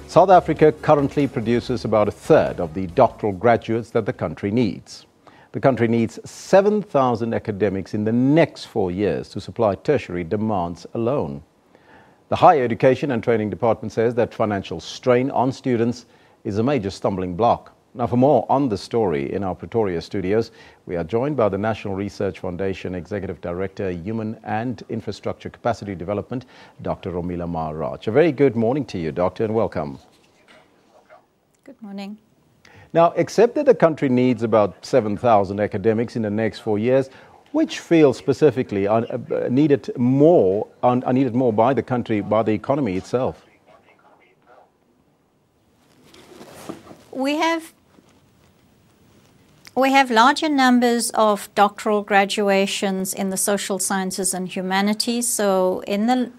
South Africa currently produces about a third of the doctoral graduates that the country needs. The country needs 7,000 academics in the next 4 years to supply tertiary demands alone. The Higher Education and Training Department says that financial strain on students is a major stumbling block. Now, for more on the story in our Pretoria studios, we are joined by the National Research Foundation Executive Director, Human and Infrastructure Capacity Development, Dr. Romilla Maharaj. A very good morning to you, Doctor, and welcome. Good morning. Now, except that the country needs about 7,000 academics in the next 4 years, which fields specifically are needed more by the country, by the economy itself? We have larger numbers of doctoral graduations in the social sciences and humanities. So in the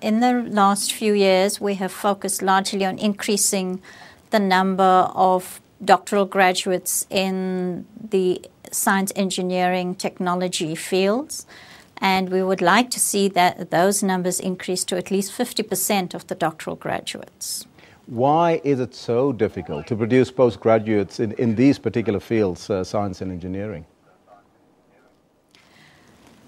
last few years, we have focused largely on increasing the number of doctoral graduates in the science, engineering, technology fields. And we would like to see that those numbers increase to at least 50% of the doctoral graduates. Why is it so difficult to produce postgraduates in these particular fields, science and engineering?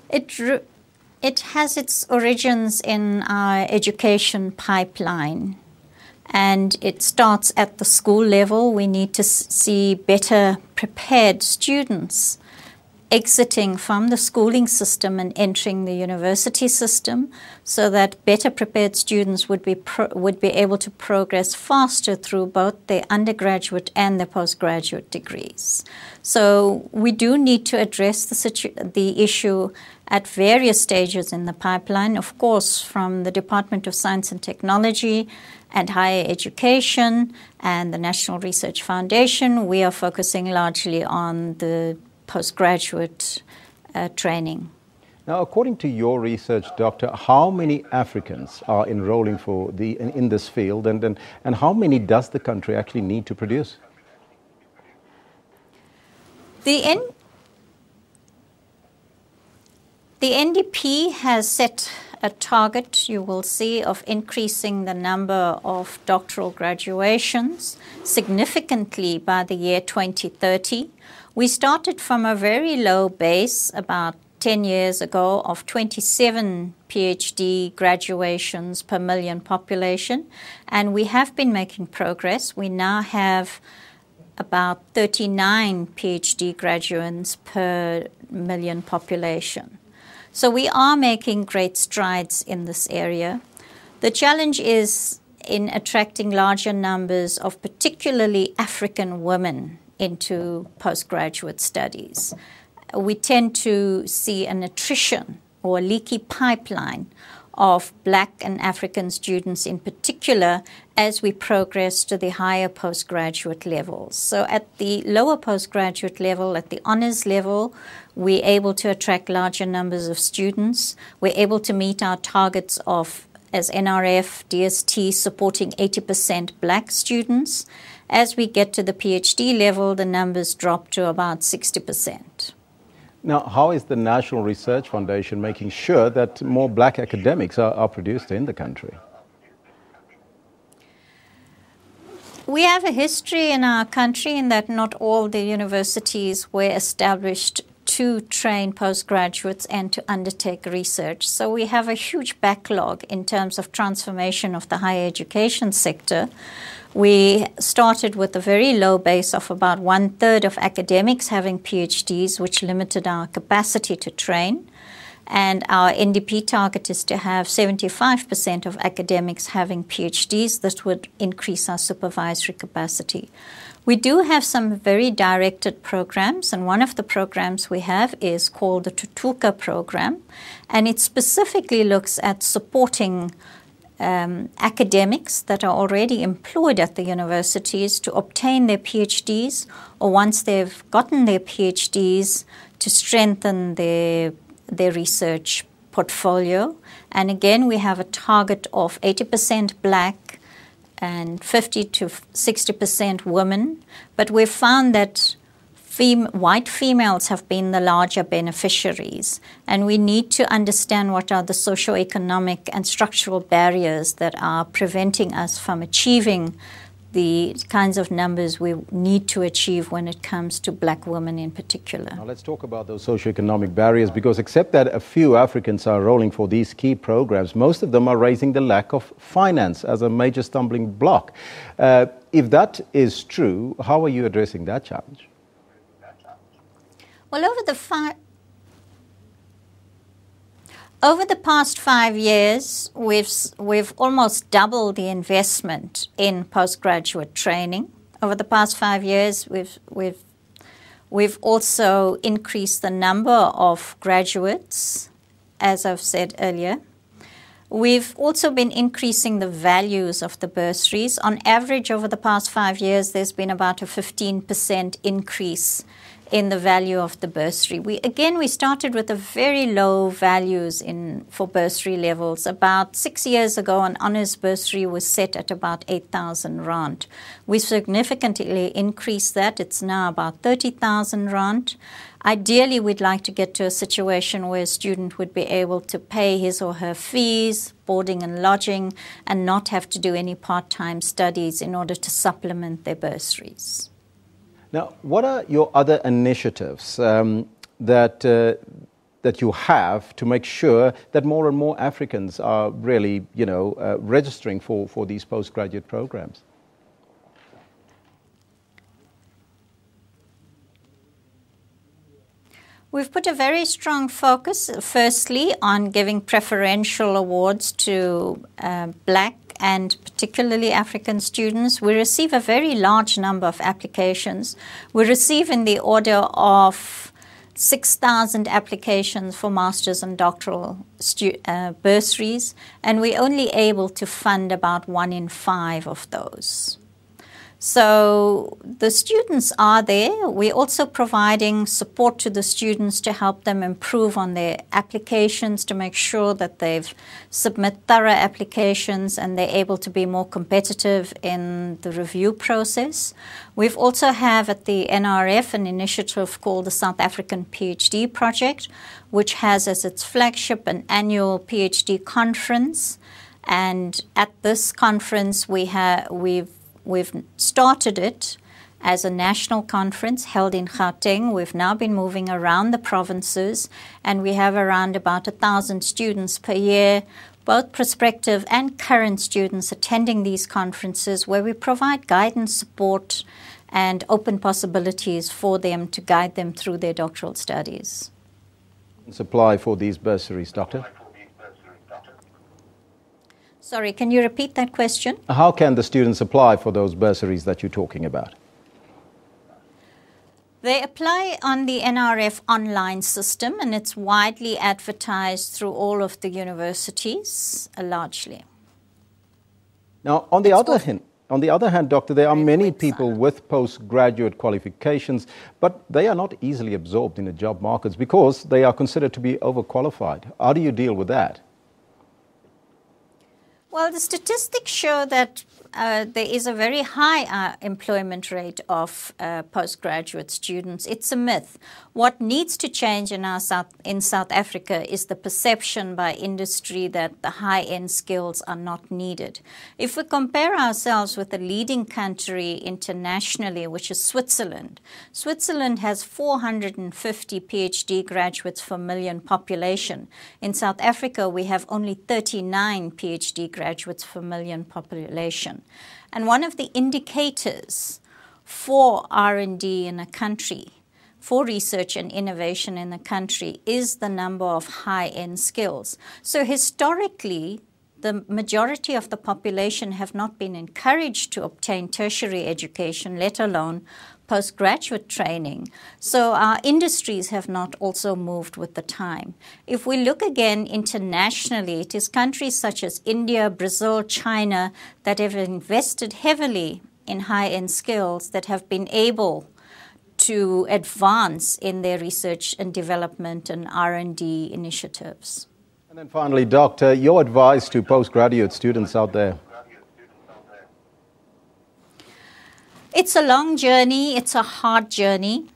It has its origins in our education pipeline, and it starts at the school level. We need to see better prepared students exiting from the schooling system and entering the university system, so that better prepared students would be able to progress faster through both their undergraduate and their postgraduate degrees. So we do need to address the issue at various stages in the pipeline. Of course, from the Department of Science and Technology and Higher Education and the National Research Foundation, we are focusing largely on the postgraduate training. Now, according to your research, Doctor, how many Africans are enrolling in this field, and how many does the country actually need to produce? The NDP has set a target, you will see, of increasing the number of doctoral graduations significantly by the year 2030. We started from a very low base about 10 years ago of 27 PhD graduations per million population, and we have been making progress. We now have about 39 PhD graduates per million population. So we are making great strides in this area. The challenge is in attracting larger numbers of particularly African women into postgraduate studies. We tend to see an attrition or a leaky pipeline of Black and African students in particular as we progress to the higher postgraduate levels. So at the lower postgraduate level, at the honors level, we're able to attract larger numbers of students. We're able to meet our targets of, as NRF, DST, supporting 80% Black students. As we get to the PhD level, the numbers drop to about 60%. Now, how is the National Research Foundation making sure that more Black academics are produced in the country? We have a history in our country in that not all the universities were established to train postgraduates and to undertake research. So we have a huge backlog in terms of transformation of the higher education sector. We started with a very low base of about 1/3 of academics having PhDs, which limited our capacity to train. And our NDP target is to have 75% of academics having PhDs. This would increase our supervisory capacity. We do have some very directed programs, and one of the programs we have is called the Tutuka program, and it specifically looks at supporting academics that are already employed at the universities to obtain their PhDs, or once they've gotten their PhDs, to strengthen their research portfolio. And again, we have a target of 80% Black and 50 to 60% women, but we've found that white females have been the larger beneficiaries, and we need to understand what are the socioeconomic and structural barriers that are preventing us from achieving the kinds of numbers we need to achieve when it comes to black women in particular. Now let's talk about those socioeconomic barriers, because except that a few Africans are rolling for these key programs, most of them are raising the lack of finance as a major stumbling block. If that is true, how are you addressing that challenge? Well, over the past 5 years, we've almost doubled the investment in postgraduate training. Over the past 5 years, we've also increased the number of graduates, as I've said earlier. We've also been increasing the values of the bursaries. On average, over the past 5 years, there's been about a 15% increase in the value of the bursary. We started with a very low values for bursary levels. About 6 years ago, an honours bursary was set at about 8,000 rand. We significantly increased that. It's now about 30,000 rand. Ideally, we'd like to get to a situation where a student would be able to pay his or her fees, boarding and lodging, and not have to do any part-time studies in order to supplement their bursaries. Now, what are your other initiatives that you have to make sure that more and more Africans are really, registering for these postgraduate programs? We've put a very strong focus, firstly, on giving preferential awards to black and particularly African students. We receive a very large number of applications. We receive in the order of 6,000 applications for master's and doctoral bursaries, and we're only able to fund about 1 in 5 of those. So the students are there. We're also providing support to the students to help them improve on their applications, to make sure that they've submit thorough applications and they're able to be more competitive in the review process. We've also have at the NRF an initiative called the South African PhD Project, which has as its flagship an annual PhD conference. And at this conference, we've started it as a national conference held in Gauteng. We've now been moving around the provinces, and we have around about 1,000 students per year, both prospective and current students attending these conferences, where we provide guidance, support, and open possibilities for them to guide them through their doctoral studies. Supply for these bursaries, Doctor? Sorry, can you repeat that question? How can the students apply for those bursaries that you're talking about? They apply on the NRF online system, and it's widely advertised through all of the universities, largely. Now, on the other hand, Doctor, there are many people with postgraduate qualifications, but they are not easily absorbed in the job markets because they are considered to be overqualified. How do you deal with that? Well, the statistics show that there is a very high employment rate of postgraduate students. It's a myth. What needs to change in South Africa is the perception by industry that the high-end skills are not needed. If we compare ourselves with the leading country internationally, which is Switzerland, Switzerland has 450 PhD graduates per million population. In South Africa, we have only 39 PhD graduates per million population. And one of the indicators for R&D in a country, for research and innovation in a country, is the number of high-end skills. So historically, the majority of the population have not been encouraged to obtain tertiary education, let alone postgraduate training. So our industries have not also moved with the time. If we look again internationally, it is countries such as India, Brazil, China that have invested heavily in high-end skills that have been able to advance in their research and development and R&D initiatives. And then finally, Doctor, your advice to postgraduate students out there? It's a long journey, it's a hard journey,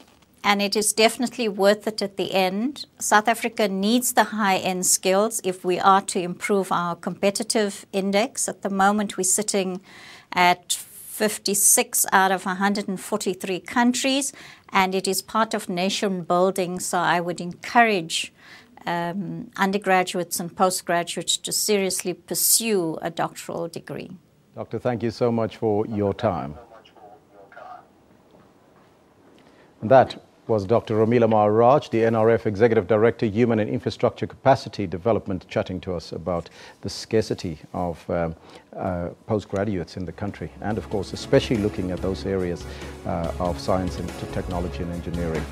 and it is definitely worth it at the end. South Africa needs the high-end skills if we are to improve our competitive index. At the moment, we're sitting at 56 out of 143 countries, and it is part of nation building, so I would encourage undergraduates and postgraduates to seriously pursue a doctoral degree. Doctor, thank you so much for your time. And that was Dr. Romilla Maharaj, the NRF Executive Director, Human and Infrastructure Capacity Development, chatting to us about the scarcity of postgraduates in the country, and of course especially looking at those areas of science and technology and engineering.